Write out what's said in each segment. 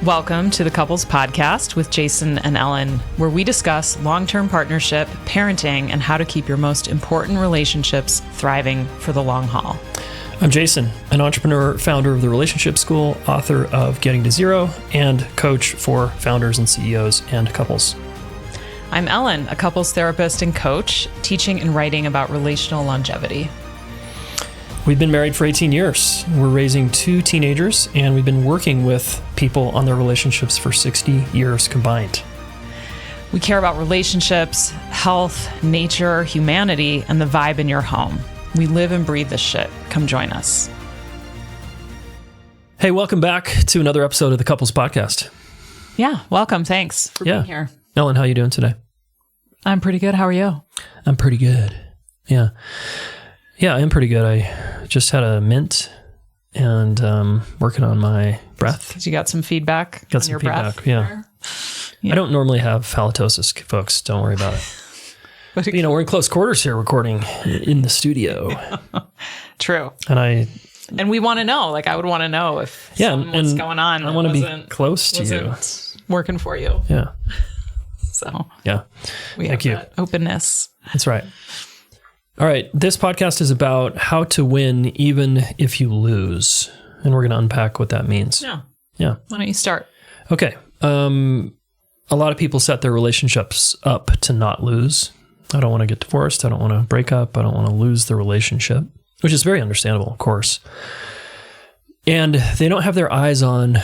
Welcome to the Couples Podcast with Jayson and Ellen, where we discuss long-term partnership, parenting, and how to keep your most important relationships thriving for the long haul. I'm Jayson, an entrepreneur, founder of the Relationship School, author of Getting to Zero, and coach for founders and CEOs and couples. I'm Ellen, a couples therapist and coach, teaching and writing about relational longevity. We've been married for 18 years. We're raising 2 teenagers, and we've been working with people on their relationships for 60 years combined. We care about relationships, health, nature, humanity, and the vibe in your home. We live and breathe this shit. Come join us. Hey, welcome back to another episode of the Couples Podcast. Yeah, welcome. Thanks for being here. Ellen, how are you doing today? I'm pretty good. How are you? I'm pretty good. Yeah, I am pretty good. I just had a mint and working on my breath. Because you got some feedback Got on some your feedback, breath. yeah. I don't normally have halitosis, folks. Don't worry about it. But, we're in close quarters here recording in the studio. True. And we want to know, I would want to know if what's going on. I want to be close to you. Working for you. Yeah. So yeah. We have that openness. That's right. All right. This podcast is about how to win even if you lose. And we're going to unpack what that means. Yeah. Why don't you start? Okay. A lot of people set their relationships up to not lose. I don't want to get divorced. I don't want to break up. I don't want to lose the relationship, which is very understandable, of course. And they don't have their eyes on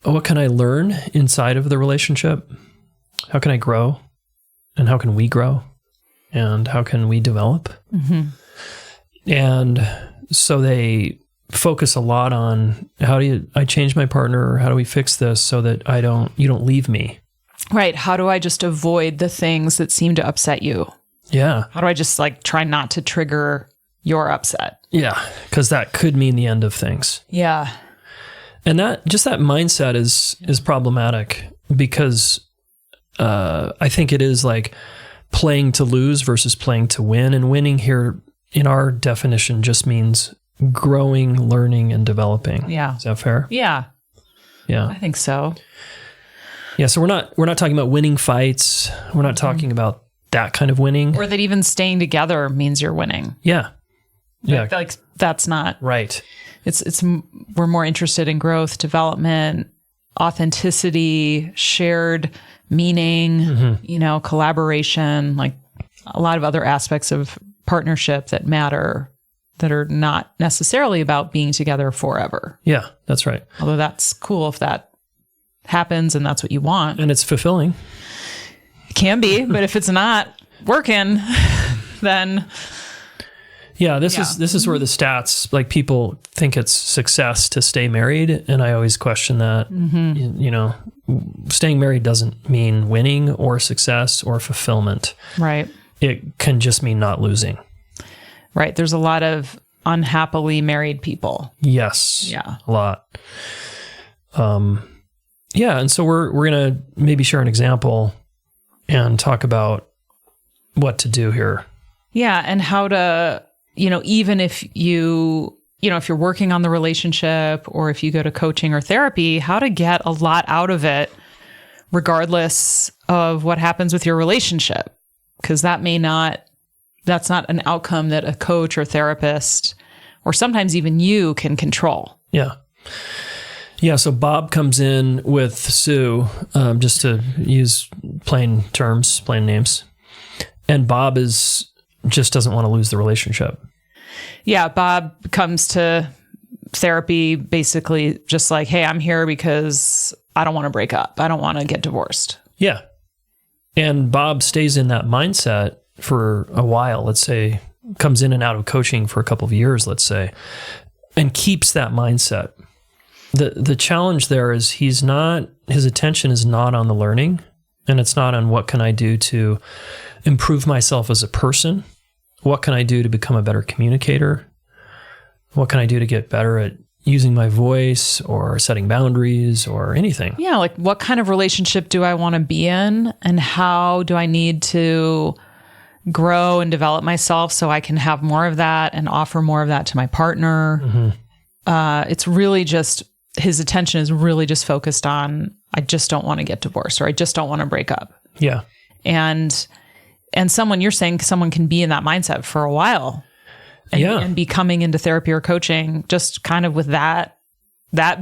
what can I learn inside of the relationship? How can I grow? And how can we grow? And how can we develop? Mm-hmm. And so they focus a lot on I change my partner, or how do we fix this so that you don't leave me? Right. How do I just avoid the things that seem to upset you? Yeah. How do I just try not to trigger your upset? Yeah. Because that could mean the end of things. Yeah. And that mindset is problematic because I think it is playing to lose versus playing to win. And winning here in our definition just means growing, learning, and developing. Yeah. Is that fair? Yeah. Yeah. I think so. Yeah. So we're not talking about winning fights. We're not talking about that kind of winning. Or that even staying together means you're winning. Yeah. Yeah. That's not right. We're more interested in growth, development, authenticity, shared meaning, collaboration, a lot of other aspects of partnership that matter that are not necessarily about being together forever. Yeah, that's right. Although that's cool if that happens and that's what you want. And it's fulfilling. It can be, but if it's not working, then... Yeah, this is where the stats, people think it's success to stay married, and I always question that. Mm-hmm. Staying married doesn't mean winning or success or fulfillment. Right. It can just mean not losing. Right. There's a lot of unhappily married people. Yes. Yeah. A lot. Yeah, and so we're going to maybe share an example and talk about what to do here. Yeah, and how to... even if if you're working on the relationship or if you go to coaching or therapy, how to get a lot out of it regardless of what happens with your relationship. Because that's not an outcome that a coach or therapist, or sometimes even you, can control. Yeah. Yeah, so Bob comes in with Sue, just to use plain names. And Bob just doesn't want to lose the relationship. Yeah, Bob comes to therapy basically just hey, I'm here because I don't want to break up. I don't want to get divorced. Yeah. And Bob stays in that mindset for a while, let's say, comes in and out of coaching for a couple of years, let's say, and keeps that mindset. The challenge there is his attention is not on the learning, and it's not on what can I do to improve myself as a person. What can I do to become a better communicator? What can I do to get better at using my voice or setting boundaries or anything? Yeah, what kind of relationship do I want to be in? And how do I need to grow and develop myself so I can have more of that and offer more of that to my partner? Mm-hmm. It's really just his attention is really just focused on, I just don't want to get divorced, or I just don't want to break up. Yeah. And you're saying someone can be in that mindset for a while and be coming into therapy or coaching just kind of with that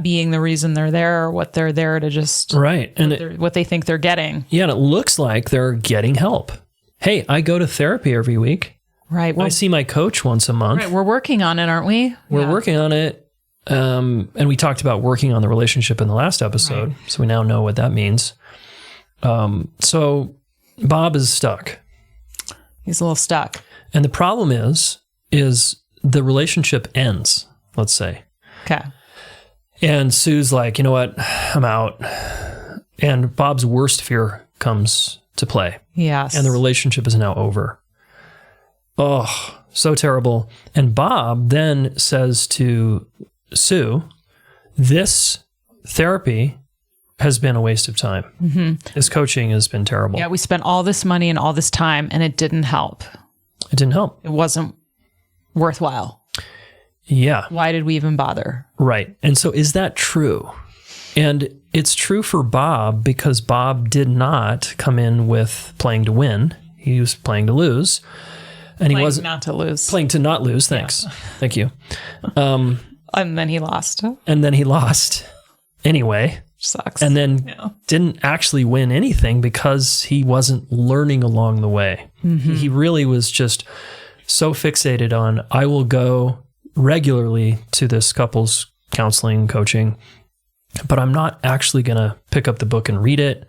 being the reason they're there, or what they're there to just, right. And what they think they're getting. Yeah. And it looks like they're getting help. Hey, I go to therapy every week. Right. I see my coach once a month. Right. We're working on it, aren't we? We're working on it. And we talked about working on the relationship in the last episode. Right. So we now know what that means. So Bob is stuck. He's a little stuck. And the problem is the relationship ends, let's say. Okay. And Sue's like, you know what? I'm out. And Bob's worst fear comes to play. Yes. And the relationship is now over. Oh, so terrible. And Bob then says to Sue, this therapy has been a waste of time. Mm-hmm. This coaching has been terrible. Yeah, we spent all this money and all this time, and it didn't help. It didn't help. It wasn't worthwhile. Yeah. Why did we even bother? Right. And so is that true? And it's true for Bob because Bob did not come in with playing to win. He was playing to lose. And he wasn't not to lose. Playing to not lose. Thanks. Yeah. Thank you. And then he lost. Anyway. Sucks. And then didn't actually win anything because he wasn't learning along the way. Mm-hmm. He really was just so fixated on, I will go regularly to this couples counseling, coaching, but I'm not actually going to pick up the book and read it.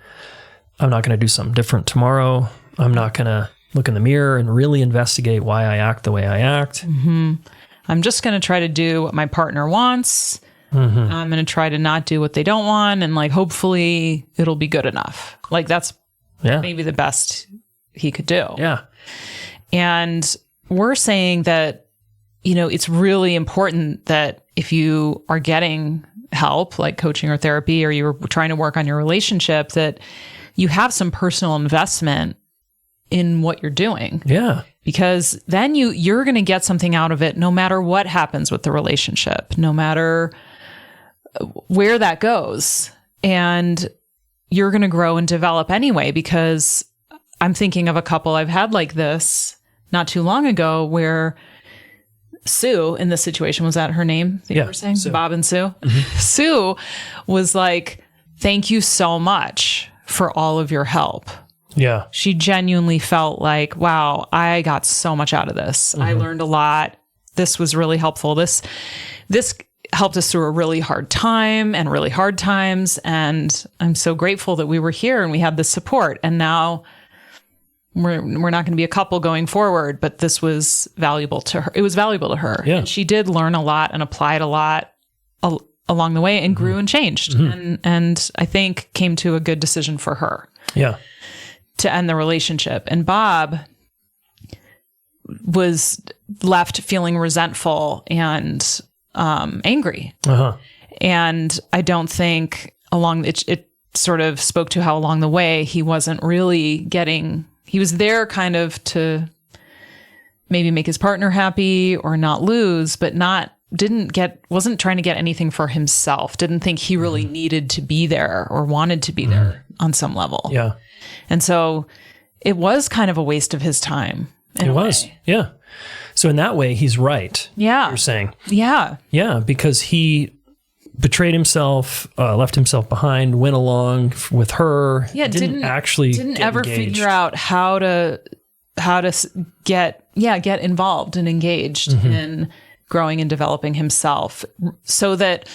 I'm not going to do something different tomorrow. I'm not going to look in the mirror and really investigate why I act the way I act. Mm-hmm. I'm just going to try to do what my partner wants. Mm-hmm. I'm going to try to not do what they don't want. And like, hopefully it'll be good enough. Like that's maybe the best he could do. Yeah. And we're saying that, it's really important that if you are getting help, like coaching or therapy, or you're trying to work on your relationship, that you have some personal investment in what you're doing. Yeah. Because then you're going to get something out of it no matter what happens with the relationship, no matter where that goes. And you're going to grow and develop anyway, because I'm thinking of a couple I've had like this not too long ago where Sue in this situation, was that her name that you were saying? Sue. Bob and Sue? Mm-hmm. Sue was like, thank you so much for all of your help. Yeah. She genuinely felt like, wow, I got so much out of this. Mm-hmm. I learned a lot. This was really helpful. This helped us through a really hard time and really hard times. And I'm so grateful that we were here and we had this support. And now we're not going to be a couple going forward, but this was valuable to her. It was valuable to her. Yeah. And she did learn a lot and applied a lot along the way and grew and changed. Mm-hmm. And I think came to a good decision for her. Yeah. To end the relationship. And Bob was left feeling resentful and angry. Uh-huh. And I don't think it sort of spoke to how along the way he wasn't really he was there kind of to maybe make his partner happy or not lose, but wasn't trying to get anything for himself. Didn't think he really needed to be there or wanted to be there on some level. Yeah. And so it was kind of a waste of his time. It was. Yeah. So in that way, he's right. Yeah. You're saying. Yeah. Yeah. Because he betrayed himself, left himself behind, went along with her. Yeah. Didn't ever engaged. figure out how to get involved and engaged in growing and developing himself so that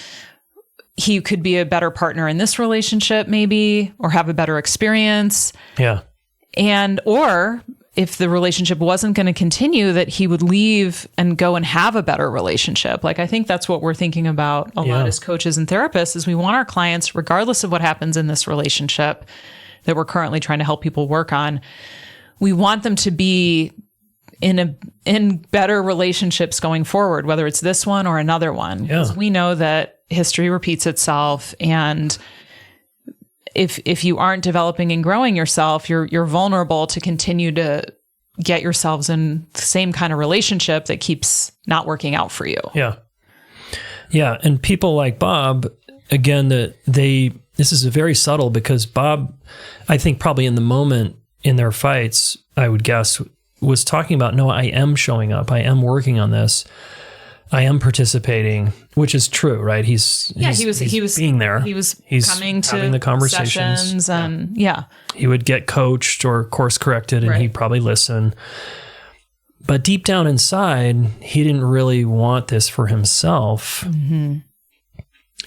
he could be a better partner in this relationship maybe, or have a better experience. Yeah. Or if the relationship wasn't going to continue, that he would leave and go and have a better relationship. Like, I think that's what we're thinking about a lot as coaches and therapists, is we want our clients, regardless of what happens in this relationship that we're currently trying to help people work on, we want them to be in better relationships going forward, whether it's this one or another one. Because we know that history repeats itself, and if you aren't developing and growing yourself, you're vulnerable to continue to get yourselves in the same kind of relationship that keeps not working out for you. Yeah. Yeah. And people like Bob again, this is very subtle because Bob, I think probably in the moment in their fights, I would guess, was talking about, no, I am showing up. I am working on this. I am participating, which is true, right? He was being there. He's coming to having the conversations sessions and he would get coached or course corrected, and he'd probably listen. But deep down inside, he didn't really want this for himself,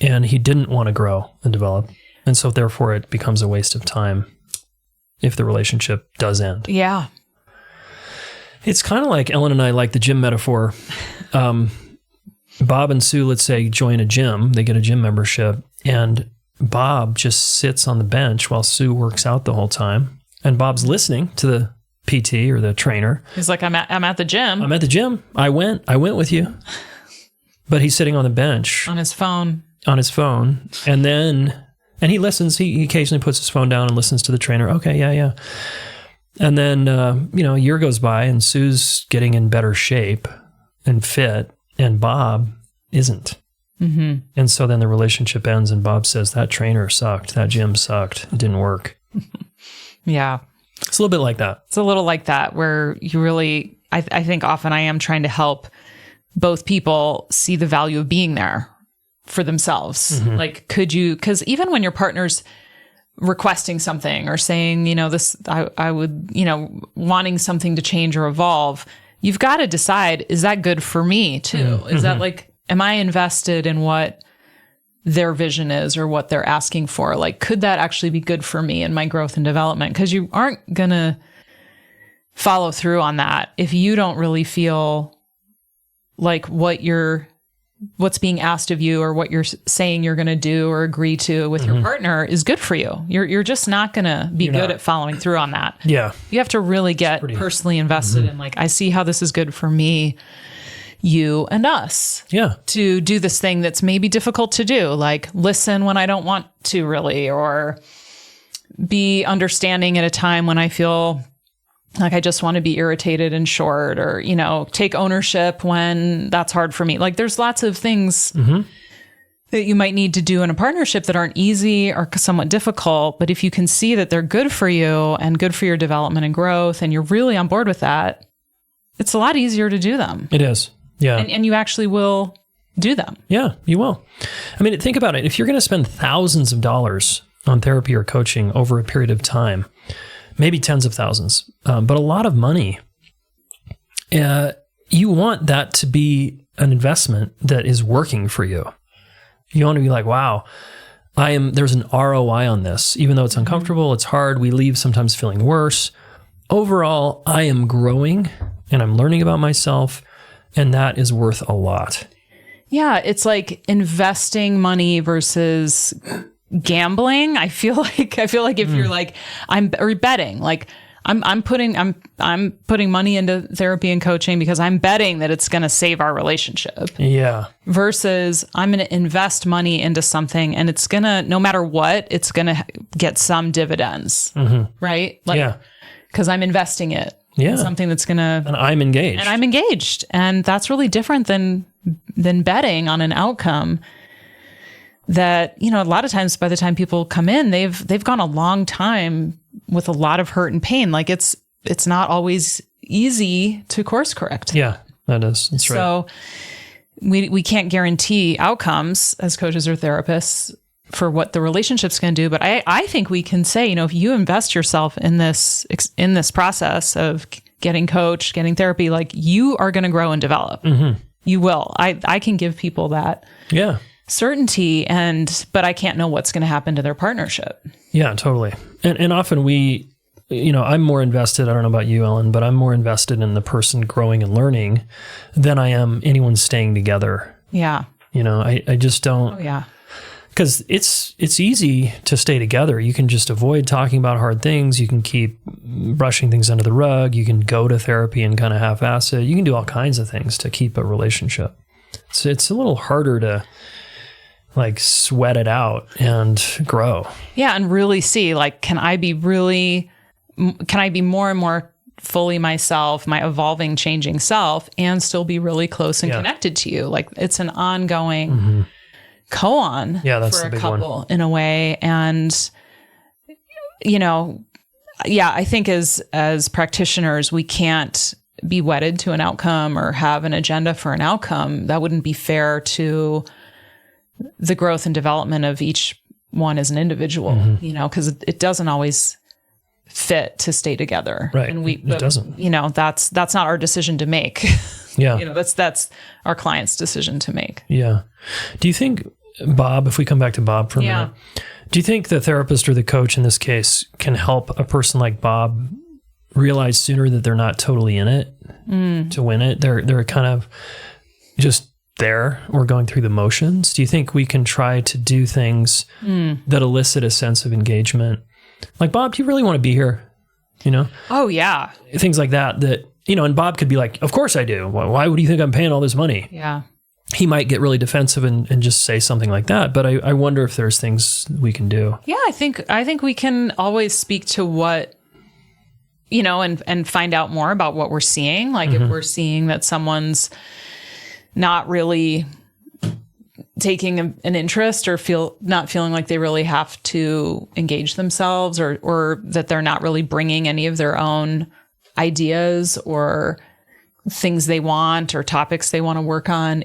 and he didn't want to grow and develop, and so therefore it becomes a waste of time if the relationship does end. Yeah, it's kind of like Ellen and I like the gym metaphor. Bob and Sue, let's say, join a gym. They get a gym membership, and Bob just sits on the bench while Sue works out the whole time. And Bob's listening to the PT or the trainer. He's like, I'm at the gym. I'm at the gym. I went with you. But he's sitting on the bench. On his phone. And he listens. He occasionally puts his phone down and listens to the trainer. Okay, yeah. And then, a year goes by and Sue's getting in better shape and fit, and Bob isn't. Mm-hmm. And so then the relationship ends and Bob says, that trainer sucked. That gym sucked. It didn't work. Yeah. It's a little bit like that. It's a little like that where you really, I think often I am trying to help both people see the value of being there for themselves. Mm-hmm. Like, because even when your partner's requesting something or saying, I would, wanting something to change or evolve, you've got to decide, is that good for me too? Mm-hmm. Is that like, am I invested in what their vision is or what they're asking for? Like, could that actually be good for me and my growth and development? Because you aren't going to follow through on that if you don't really feel like what's being asked of you or what you're saying you're going to do or agree to with your partner is good for you. You're just not going to be good at following through on that. Yeah. You have to really get personally invested in, like, I see how this is good for me, you, and us. Yeah. To do this thing that's maybe difficult to do, like listen when I don't want to really, or be understanding at a time when I feel like I just want to be irritated and short, or, take ownership when that's hard for me. Like, there's lots of things that you might need to do in a partnership that aren't easy or somewhat difficult. But if you can see that they're good for you and good for your development and growth, and you're really on board with that, it's a lot easier to do them. It is. Yeah. And you actually will do them. Yeah, you will. I mean, think about it. If you're going to spend thousands of dollars on therapy or coaching over a period of time, maybe tens of thousands, but a lot of money, you want that to be an investment that is working for you. You want to be like, wow, there's an ROI on this. Even though it's uncomfortable, it's hard, we leave sometimes feeling worse. Overall, I am growing and I'm learning about myself, and that is worth a lot. Yeah, it's like investing money versus gambling. I feel like if you're like, or betting, like I'm putting money into therapy and coaching because I'm betting that it's going to save our relationship. Yeah. Versus I'm going to invest money into something and it's going to, no matter what, it's going to get some dividends. Right? Like, yeah. Because I'm investing it. Yeah. In something that's going to. And I'm engaged. And that's really different than betting on an outcome that, a lot of times by the time people come in, they've gone a long time with a lot of hurt and pain. Like it's not always easy to course correct. Yeah, that is. That's right. So we can't guarantee outcomes as coaches or therapists for what the relationship's going to do. But I think we can say, if you invest yourself in this process of getting coached, getting therapy, like you are going to grow and develop. You will. I can give people that. Yeah. Certainty, but I can't know what's going to happen to their partnership. Yeah, totally. And often I'm more invested, I don't know about you, Ellen, but I'm more invested in the person growing and learning than I am anyone staying together. Yeah. I just don't. Oh, yeah. Because it's easy to stay together. You can just avoid talking about hard things. You can keep brushing things under the rug. You can go to therapy and kind of half-ass it. You can do all kinds of things to keep a relationship. So it's a little harder to like sweat it out and grow. Yeah. And really see, like, can I be more and more fully myself, my evolving, changing self, and still be really close and connected to you? Like, it's an ongoing koan that's for the a big couple one. in a way. And, I think as practitioners, we can't be wedded to an outcome or have an agenda for an outcome. That wouldn't be fair to the growth and development of each one as an individual, because it doesn't always fit to stay together. Right. And it doesn't. That's not our decision to make. Yeah. That's our client's decision to make. Yeah. Do you think, Bob, if we come back to Bob for a minute, do you think the therapist or the coach in this case can help a person like Bob realize sooner that they're not totally in it to win it? They're kind of just there or going through the motions. Do you think we can try to do things that elicit a sense of engagement? Like, Bob, do you really want to be here? Oh, yeah. Things like that, and Bob could be like, of course I do. Why would you think I'm paying all this money? Yeah. He might get really defensive and just say something like that. But I wonder if there's things we can do. Yeah, I think we can always speak to what, and find out more about what we're seeing. Like if we're seeing that someone's not really taking an interest or not feeling like they really have to engage themselves or that they're not really bringing any of their own ideas or things they want or topics they want to work on,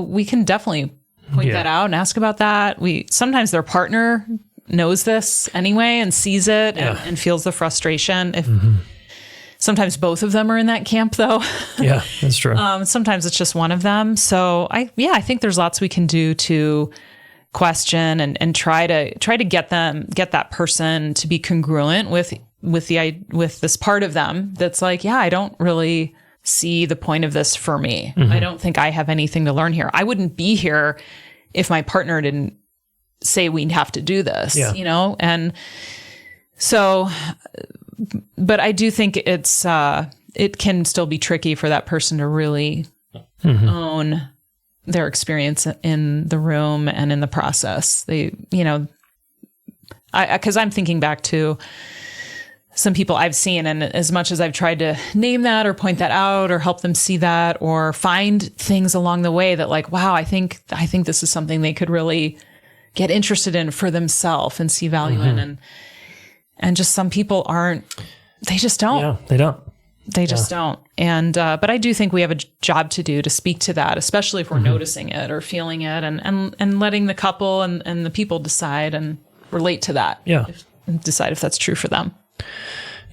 we can definitely point that out and ask about that. Sometimes their partner knows this anyway and sees it and feels the frustration. Sometimes both of them are in that camp, though. Yeah, that's true. Sometimes it's just one of them. So I think there's lots we can do to question and try to get that person to be congruent with this part of them that's like, I don't really see the point of this for me. I don't think I have anything to learn here. I wouldn't be here if my partner didn't say we'd have to do this, and so. But I do think it can still be tricky for that person to really own their experience in the room and in the process. Because I'm thinking back to some people I've seen, and as much as I've tried to name that or point that out or help them see that or find things along the way that like, wow, I think this is something they could really get interested in for themselves and see value in. And just some people they just don't. Yeah, they don't. They just don't. And, but I do think we have a job to do to speak to that, especially if we're noticing it or feeling it and letting the couple and the people decide and relate to that. Yeah. And decide if that's true for them.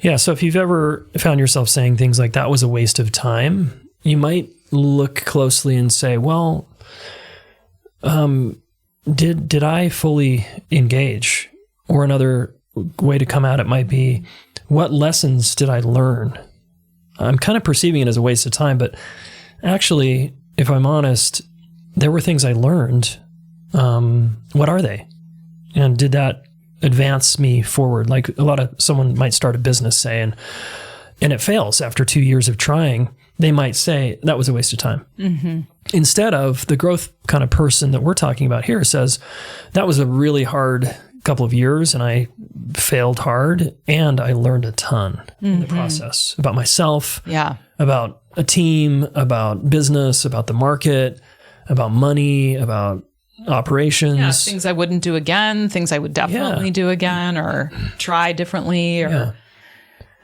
Yeah. So if you've ever found yourself saying things like that was a waste of time, you might look closely and say, well, did I fully engage? Or another way to come at it might be, what lessons did I learn? I'm kind of perceiving it as a waste of time, but actually, if I'm honest, there were things I learned. What are they? And did that advance me forward? Like someone might start a business, say, and it fails after 2 years of trying. They might say that was a waste of time. Instead of the growth kind of person that we're talking about here says, that was a really hard couple of years and I failed hard and I learned a ton in the process about myself, about a team, about business, about the market, about money, about operations. Yeah, things I wouldn't do again, things I would definitely do again or try differently. Or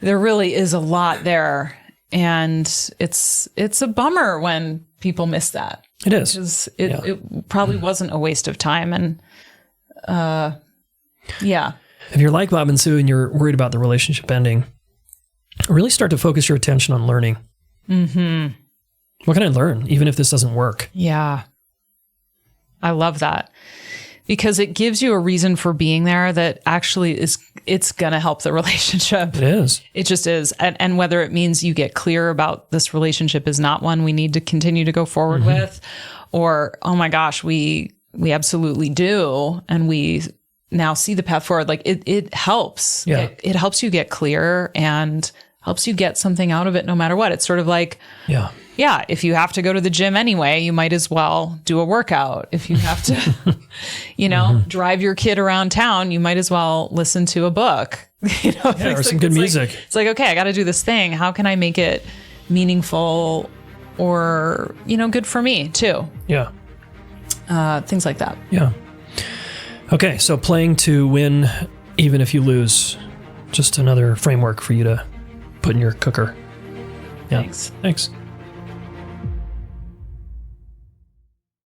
there really is a lot there. And it's a bummer when people miss that. It is. Because it probably wasn't a waste of time. And if you're like Bob and Sue and you're worried about the relationship ending, really start to focus your attention on learning. What can I learn, even if this doesn't work? Yeah. I love that. Because it gives you a reason for being there that actually it's going to help the relationship. It is. It just is. And whether it means you get clear about this relationship is not one we need to continue to go forward with, or, oh my gosh, we absolutely do. And we now see the path forward. Like it helps. Yeah. It helps you get clear and helps you get something out of it no matter what. It's sort of like, if you have to go to the gym anyway, you might as well do a workout. If you have to, drive your kid around town, you might as well listen to a book, or some good music. It's like, okay, I got to do this thing. How can I make it meaningful or, good for me too? Yeah. things like that. Yeah. Okay, so playing to win even if you lose. Just another framework for you to put in your cooker. Yeah. Thanks. Thanks.